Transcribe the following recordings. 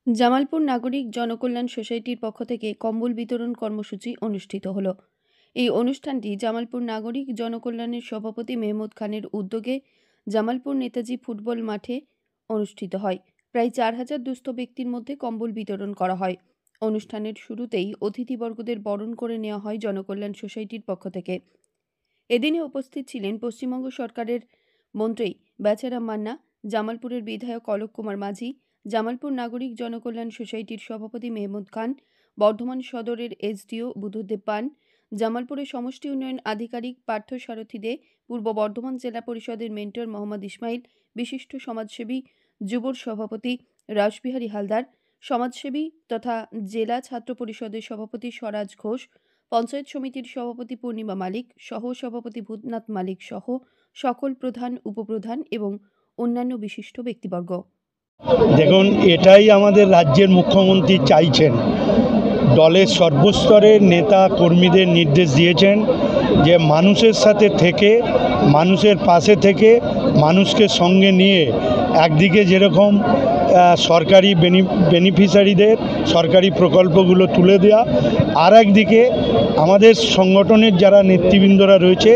জামালপুর নাগরিক জনকল্যাণ সোসাইটির পক্ষ থেকে কম্বল বিতরণ কর্মসূচি অনুষ্ঠিত হলো। এই অনুষ্ঠানটি জামালপুর নাগরিক জনকল্যাণের সভাপতি মেহমুদ খানের উদ্যোগে জামালপুর নেতাজি ফুটবল মাঠে অনুষ্ঠিত হয়। প্রায় 4,000 দুস্থ ব্যক্তির মধ্যে কম্বল বিতরণ করা হয়। অনুষ্ঠানের শুরুতেই অতিথিবর্গদের বরণ করে নেওয়া হয় জনকল্যাণ সোসাইটির পক্ষ থেকে। এদিনে উপস্থিত ছিলেন পশ্চিমবঙ্গ সরকারের মন্ত্রী বেচারাম মান্না, জামালপুরের বিধায়ক অলোক কুমার মাঝি, জামালপুর নাগরিক জনকল্যাণ সোসাইটির সভাপতি মেহমুদ খান, বর্ধমান সদরের এসডিও বুদ্ধদেব পান, জামালপুরের সমষ্টি উন্নয়ন আধিকারিক পার্থ সারথী দে, পূর্ব বর্ধমান জেলা পরিষদের মেন্টর মোহাম্মদ ইসমাইল, বিশিষ্ট সমাজসেবী যুবর সভাপতি রাসবিহারী হালদার, সমাজসেবী তথা জেলা ছাত্র পরিষদের সভাপতি স্বরাজ ঘোষ, পঞ্চায়েত সমিতির সভাপতি পূর্ণিমা মালিক, সহ সভাপতি ভূতনাথ মালিক সহ সকল প্রধান, উপপ্রধান এবং অন্যান্য বিশিষ্ট ব্যক্তিবর্গ। দেখুন, এটাই আমাদের রাজ্যের মুখ্যমন্ত্রী চাইছেন। দলের সর্বস্তরের নেতা কর্মীদের নির্দেশ দিয়েছেন যে মানুষের সাথে থেকে, মানুষের পাশে থেকে, মানুষকে সঙ্গে নিয়ে একদিকে যেরকম সরকারি বেনিফিশিয়ারিদের সরকারি প্রকল্পগুলো তুলে দেওয়া, আর একদিকে আমাদের সংগঠনের যারা নেতৃবৃন্দরা রয়েছে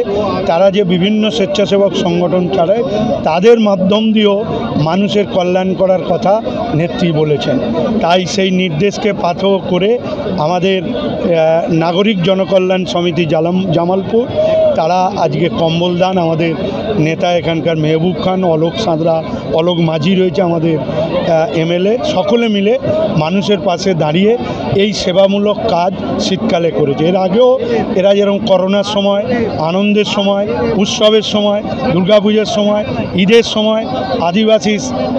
তারা যে বিভিন্ন স্বেচ্ছাসেবক সংগঠন চালায় তাদের মাধ্যম দিয়েও মানুষের কল্যাণ করার কথা নেত্রী বলেছেন। তাই সেই নির্দেশকে পাথেয় করে আমাদের নাগরিক জনকল্যাণ সমিতি জামালপুর তারা আজকে কম্বল দান, আমাদের নেতা এখানকার মেহবুব খান, অলোক সাঁতরা, অলোক মাঝি রয়েছে আমাদের এমএলএ, সকলে মিলে মানুষের পাশে দাঁড়িয়ে এই সেবামূলক কাজ শীতকালে করেছে। এর আগেও এরা যেরকম করোনার সময়, আনন্দের সময়, উৎসবের সময়, দুর্গাপুজোর সময়, ঈদের সময়, আদিবাসী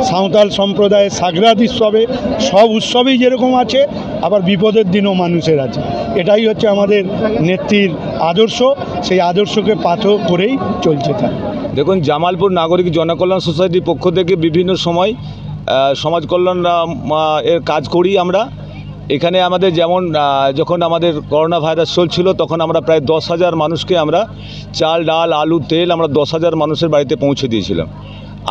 সাঁওতাল সম্প্রদায়ের সাগরাত উৎসবে, সব উৎসবেই যেরকম আছে, আবার বিপদের দিনও মানুষের আছে। এটাই হচ্ছে আমাদের নেত্রীর আদর্শ, সেই আদর্শকে পাথেয় করেই চলছে। তা দেখুন, জামালপুর নাগরিক জনকল্যাণ সোসাইটির পক্ষ থেকে বিভিন্ন সময় সমাজ কল্যাণ এর কাজ করি আমরা। এখানে আমাদের যেমন যখন আমাদের করোনা ভাইরাস চলছিল তখন আমরা প্রায় 10,000 মানুষকে আমরা চাল, ডাল, আলু, তেল আমরা 10,000 মানুষের বাড়িতে পৌঁছে দিয়েছিলাম।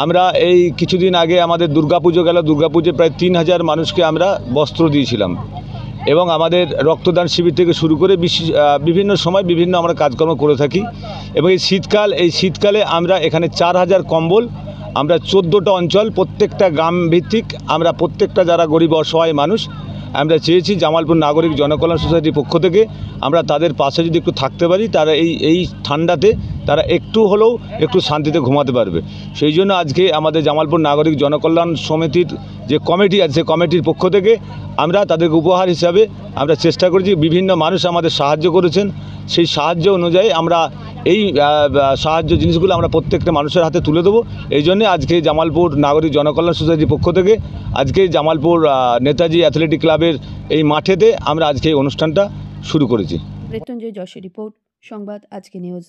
আমরা এই কিছুদিন আগে আমাদের দুর্গাপুজো গেল, দুর্গাপুজোয় প্রায় 3,000 মানুষকে আমরা বস্ত্র দিয়েছিলাম। এবং আমাদের রক্তদান শিবির থেকে শুরু করে বিভিন্ন সময় বিভিন্ন আমরা কাজকর্ম করে থাকি। এবং এই শীতকালে আমরা এখানে 4,000 কম্বল আমরা 14টা অঞ্চল, প্রত্যেকটা গ্রাম ভিত্তিক আমরা প্রত্যেকটা যারা গরিব অসহায় মানুষ আমরা চেয়েছি জামালপুর নাগরিক জনকল্যাণ সোসাইটির পক্ষ থেকে আমরা তাদের পাশে যদি একটু থাকতে পারি, তারা এই ঠান্ডাতে তারা একটু হলেও একটু শান্তিতে ঘুমাতে পারবে। সেই জন্য আজকে আমাদের জামালপুর নাগরিক জনকল্যাণ সমিতির যে কমিটি আছে সেই কমিটির পক্ষ থেকে আমরা তাদেরকে উপহার হিসাবে আমরা চেষ্টা করেছি। বিভিন্ন মানুষ আমাদের সাহায্য করেছেন, সেই সাহায্য অনুযায়ী আমরা এই সাহায্য জিনিসগুলো আমরা প্রত্যেকটা মানুষের হাতে তুলে দেবো। এই জন্যে আজকে জামালপুর নাগরিক জনকল্যাণ সোসাইটির পক্ষ থেকে আজকে জামালপুর নেতাজি অ্যাথলেটিক ক্লাবের এই মাঠেতে আমরা আজকে এই অনুষ্ঠানটা শুরু করেছি। মৃত্যুঞ্জয় যশের রিপোর্ট, সংবাদ আজকে নিউজ।